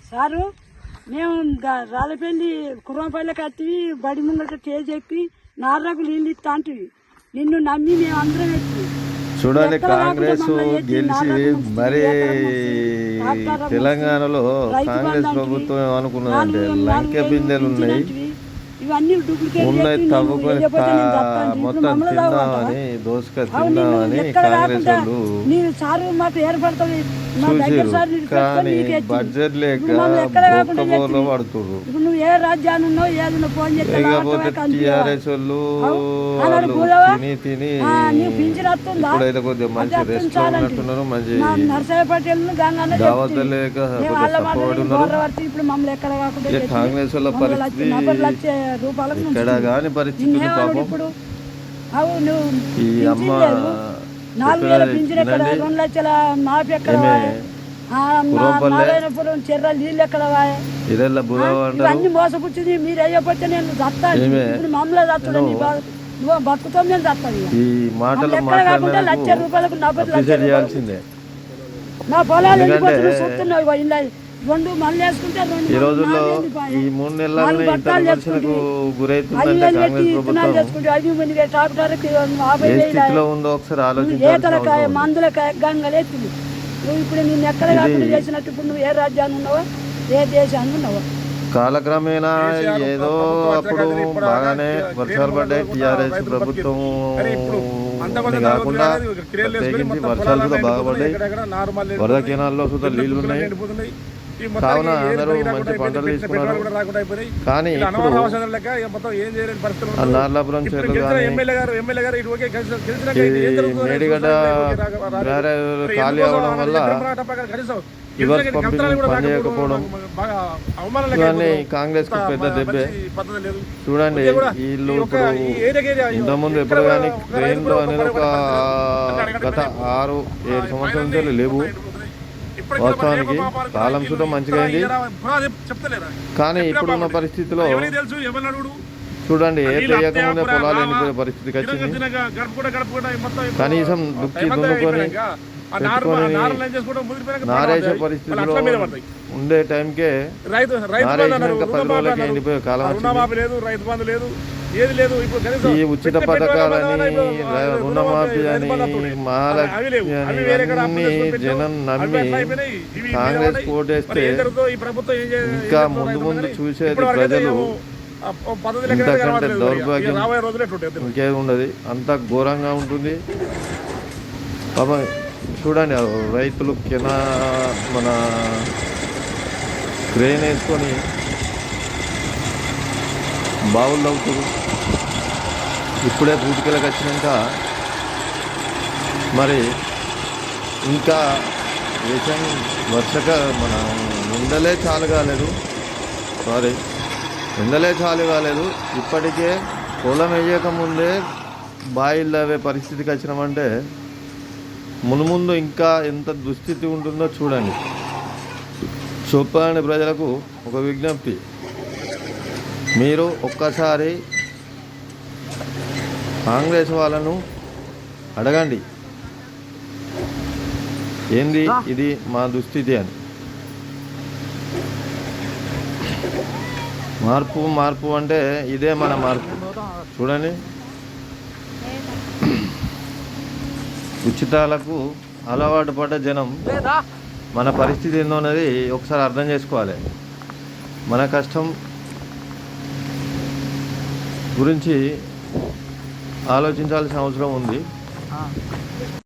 Sir మేము రాళ్ళపల్లి కుర్రంపల్లికి వచ్చి బడి ముంగట స్టేజ్ ఎక్కి నార్రకు నీళ్ళు ఇస్తా అంటివి నిన్ను నమ్మి మేము అందరం ఎక్కి చూడండి, కాంగ్రెస్ గెలిచి మరి తెలంగాణలో కాంగ్రెస్ ప్రభుత్వం అనుకున్నదంటే లంకె బిందెలు ఉన్నాయి ఉన్నాయి తవ్వుకొని మొత్తం తిందామని దోసుక తిందామని కాంగ్రెస్ వాళ్ళు చూసారు. కానీ బడ్జెట్ లేక బొక్కబోర్లో పడుతుర్రు. లేకపోతే టీఆర్ఎస్ వాళ్ళు తిని తిని ఇప్పుడైతే కొద్దిగా మంచి రెస్ట్ ఉన్నట్టున్నారు, మంచి దావత లేక సపోర్ట్ ఉన్నారు. కాంగ్రెస్ వాళ్ళ పరిస్థితి ఇక్కడ కాని పరిస్థితి పాపం. ఈ అమ్మ ఇదెల్లా అన్ని మోసపుచ్చింది మీరు అయ్యపోతే నేను చస్తాను మమ్మల్ని చస్తాను బతుకుతాం నేను చస్తాను. ఈ మాటలు చేయాల్సిందే. నా పొలాలు చూస్తున్నావు రెండు మళ్ళీ వేసుకుంటే ఈ రోజుల్లో ఈ 3 నెలల్లో ఇంత విమర్శలకు గురైతుందంటే కాంగ్రెస్ ప్రభుత్వం ఏ స్థితిలో ఉందో ఒకసారి ఆలోచించాలి. మందులకాయ గంగలేస్తుంది. నువ్వు ఇప్పుడు నేను ఎక్కడ కాకుండా చేసినట్టు ఇప్పుడు నువ్వు ఏ రాజ్యాన్ని ఉన్నావో ఏ దేశాన్ని ఉన్నావో. కాలక్రమేణా ఏదో అప్పుడు బాగానే వర్షాలు పడ్డాయి. టీఆర్ఎస్ ప్రభుత్వం కాకుండా ప్రత్యేకించి వర్షాలు కూడా బాగా పడ్డాయి. వరద కెనాల్లో సుధా నీళ్లు ఉన్నాయి. కావున అందరూ మంచి పంటలు తీసుకున్నారు. కానీ ఇప్పుడు నార్లాపురం చెరువు కానీ మేడిగడ్డ ఖాళీ అవడం వల్ల రివర్స్ పంపింగ్ పనిచేయకపోవడం ఇవన్నీ కాంగ్రెస్ కు పెద్ద దెబ్బే. చూడండి, వీళ్ళు ఇప్పుడు ఇంతకుముందు ఎప్పుడు కానీ ట్రైన్లు అనేది ఒక గత 6-7 సంవత్సరాల నుంచి లేవు. వాస్తవానికి కాలం సుధా మంచిగా అయింది. కానీ ఇప్పుడున్న పరిస్థితిలో చూడండి, ఏ తెలియకముందే పొలాలు ఎండిపోయే పరిస్థితికి వచ్చింది. కనీసం దున్నుకొని పెట్టుకొని నారేసే పరిస్థితిలో ఉండే టైంకే నారేసినాక 10 రోజులకి ఎండిపోయే కాలం వచ్చింది. ఈ ఉచిత పథకాలని, రుణమాఫీ అని, మహాలక్ష్మి అని అన్ని జనం నమ్మి కాంగ్రెస్ ఓటేస్తే ఇంకా ముందు ముందు చూసేది ప్రజలు ఇంతకంటే దౌర్భాగ్యం ఇంకేది ఉండదు. అంత ఘోరంగా ఉంటుంది పాపం. చూడండి, రైతులు మన క్రేన్ వేసుకొని బావులు అవుతారు. ఇప్పుడే పూటికలకు వచ్చినాక మరి ఇంకా దేశం మన ఎండలే చాలు కాలేదు. ఇప్పటికే పొలం వేయకముందే బాయిలు అవే పరిస్థితికి వచ్చినామంటే మున్ముందు ఇంకా ఎంత దుస్థితి ఉంటుందో చూడండి. చొప్పని ప్రజలకు ఒక విజ్ఞప్తి, మీరు ఒక్కసారి కాంగ్రెస్ వాళ్ళను అడగండి, ఏంది ఇది మా దుస్థితి అని. మార్పు అంటే ఇదే మన మార్పు. చూడండి, ఉచితాలకు అలవాటు పడ్డ జనం మన పరిస్థితి ఏందో అనేది ఒకసారి అర్థం చేసుకోవాలి. మన కష్టం గురించి ఆలోచించాల్సిన అవసరం ఉంది.